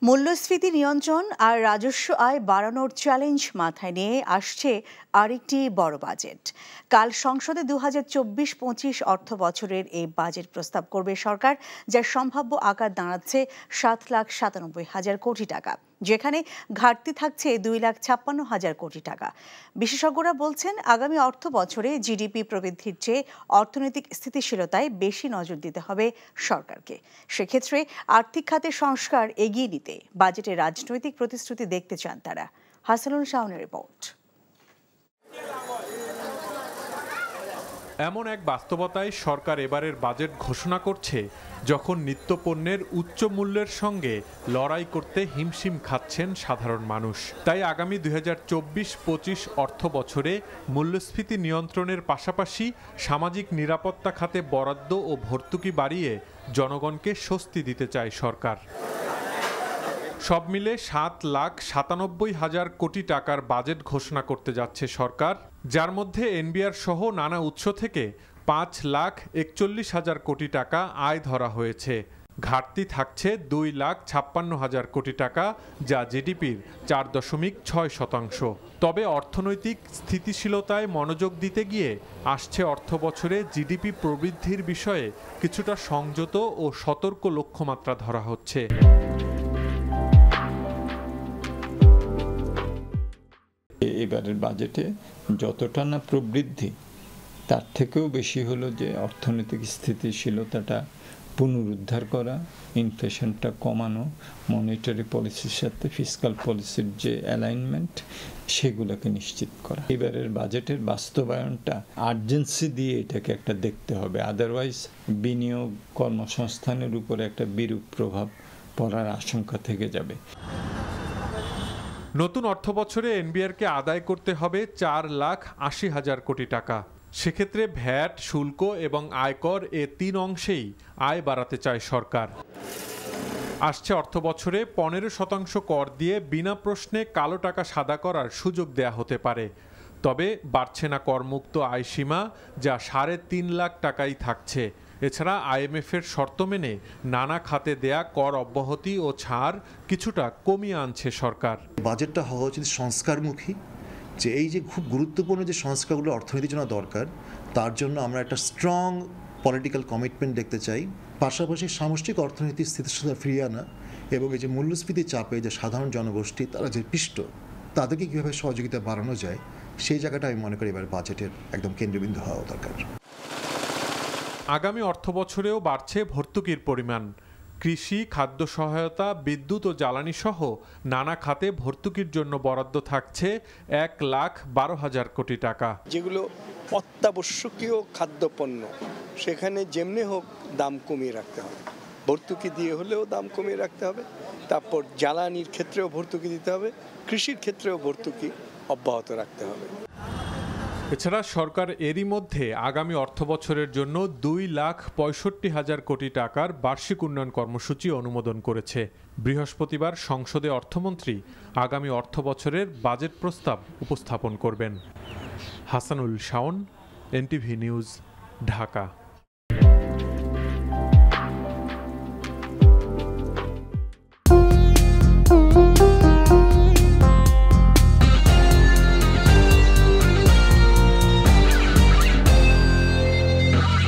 মূল্যস্ফীতি নিয়ন্ত্রণ আর রাজস্ব আয় বাড়ানোর চ্যালেঞ্জ মাথায় নিয়ে আসছে আরেকটি বড় বাজেট। কাল সংসদে 2024-25 অর্থ বছরের এই বাজেট প্রস্তাব করবে সরকার, যার সম্ভাব্য আকার দাঁড়াচ্ছে 7,97,000 কোটি টাকা, যেখানে ঘাটতি থাকছে 2,56,000 কোটি টাকা। বিশেষজ্ঞরা বলছেন, আগামী অর্থ বছরে জিডিপি প্রবৃদ্ধির চেয়ে অর্থনৈতিক স্থিতিশীলতায় বেশি নজর দিতে হবে সরকারকে। সেক্ষেত্রে আর্থিক খাতের সংস্কার এগিয়ে নিতে বাজেটে রাজনৈতিক প্রতিশ্রুতি দেখতে চান তারা। হাসানুল শাওনের রিপোর্ট। এমন এক বাস্তবতায় সরকার এবারের বাজেট ঘোষণা করছে, যখন নিত্যপণ্যের উচ্চ মূল্যের সঙ্গে লড়াই করতে হিমশিম খাচ্ছেন সাধারণ মানুষ। তাই আগামী 2024-25 অর্থ বছরে মূল্যস্ফীতি নিয়ন্ত্রণের পাশাপাশি সামাজিক নিরাপত্তা খাতে বরাদ্দ ও ভর্তুকি বাড়িয়ে জনগণকে স্বস্তি দিতে চায় সরকার। সব মিলে 7,97,000 কোটি টাকার বাজেট ঘোষণা করতে যাচ্ছে সরকার, যার মধ্যে এনবিআর সহ নানা উৎস থেকে 5,41,000 কোটি টাকা আয় ধরা হয়েছে। ঘাটতি থাকছে 2,56,000 কোটি টাকা, যা জিডিপির 4.6%। তবে অর্থনৈতিক স্থিতিশীলতায় মনোযোগ দিতে গিয়ে আসছে অর্থ বছরে জিডিপি প্রবৃদ্ধির বিষয়ে কিছুটা সংযত ও সতর্ক লক্ষ্যমাত্রা ধরা হচ্ছে। এবারের বাজেটে যতটা না প্রবৃদ্ধি, তার থেকেও বেশি হলো যে অর্থনৈতিক স্থিতিশীলতাটা পুনরুদ্ধার করা, ইনফ্লেশনটা কমানো, মনিটারি পলিসির সাথে ফিসকাল পলিসির যে অ্যালাইনমেন্ট, সেগুলোকে নিশ্চিত করা। এবারের বাজেটের বাস্তবায়নটা আর্জেন্সি দিয়ে এটাকে একটা দেখতে হবে, আদারওয়াইজ বিনিয়োগ কর্মসংস্থানের উপরে একটা বিরূপ প্রভাব পড়ার আশঙ্কা থেকে যাবে। নতুন অর্থবছরে এনবিআরকে আদায় করতে হবে 4,80,000 কোটি টাকা। সেক্ষেত্রে ভ্যাট, শুল্ক এবং আয়কর এ তিন অংশেই আয় বাড়াতে চায় সরকার। আসছে অর্থবছরে 15% কর দিয়ে বিনা প্রশ্নে কালো টাকা সাদা করার সুযোগ দেয়া হতে পারে। তবে বাড়ছে না করমুক্ত আয়সীমা, যা 3.5 লাখ টাকাই থাকছে। এছাড়া আইএমএফের শর্ত মেনে নানা খাতে দেয়া কর অব্যাহতি ও ছাড় কিছুটা কমিয়ে আনছে সরকার। বাজেটটা হওয়া উচিত সংস্কারমুখী, যে এই যে খুব গুরুত্বপূর্ণ যে সংস্কারগুলো অর্থনীতির জন্য দরকার, তার জন্য আমরা একটা স্ট্রং পলিটিক্যাল কমিটমেন্ট দেখতে চাই। পাশাপাশি সামষ্টিক অর্থনীতির স্থিতিশীলতা ফিরিয়ে আনা এবং এই যে মূল্যস্ফীতির চাপে যে সাধারণ জনগোষ্ঠী তারা যে পিষ্ট, তাদেরকে কীভাবে সহযোগিতা বাড়ানো যায়, সেই জায়গাটা আমি মনে করি এবার বাজেটের একদম কেন্দ্রবিন্দু হওয়া দরকার। আগামী অর্থ বছরেও বাড়ছে ভর্তুকির পরিমাণ। কৃষি, খাদ্য সহায়তা, বিদ্যুৎ ও জ্বালানি সহ নানা খাতে ভর্তুকির জন্য বরাদ্দ থাকছে 1,12,000 কোটি টাকা। যেগুলো অত্যাবশ্যকীয় খাদ্যপণ্য, সেখানে যেমনি হোক দাম কমিয়ে রাখতে হবে, ভর্তুকি দিয়ে হলেও দাম কমিয়ে রাখতে হবে। তারপর জ্বালানির ক্ষেত্রেও ভর্তুকি দিতে হবে, কৃষির ক্ষেত্রেও ভর্তুকি অব্যাহত রাখতে হবে। এছাড়া সরকার এরই মধ্যে আগামী অর্থবছরের জন্য 2,65,000 কোটি টাকার বার্ষিক উন্নয়ন কর্মসূচি অনুমোদন করেছে। বৃহস্পতিবার সংসদে অর্থমন্ত্রী আগামী অর্থবছরের বাজেট প্রস্তাব উপস্থাপন করবেন। Hasanul Shaon, NTV news, Dhaka.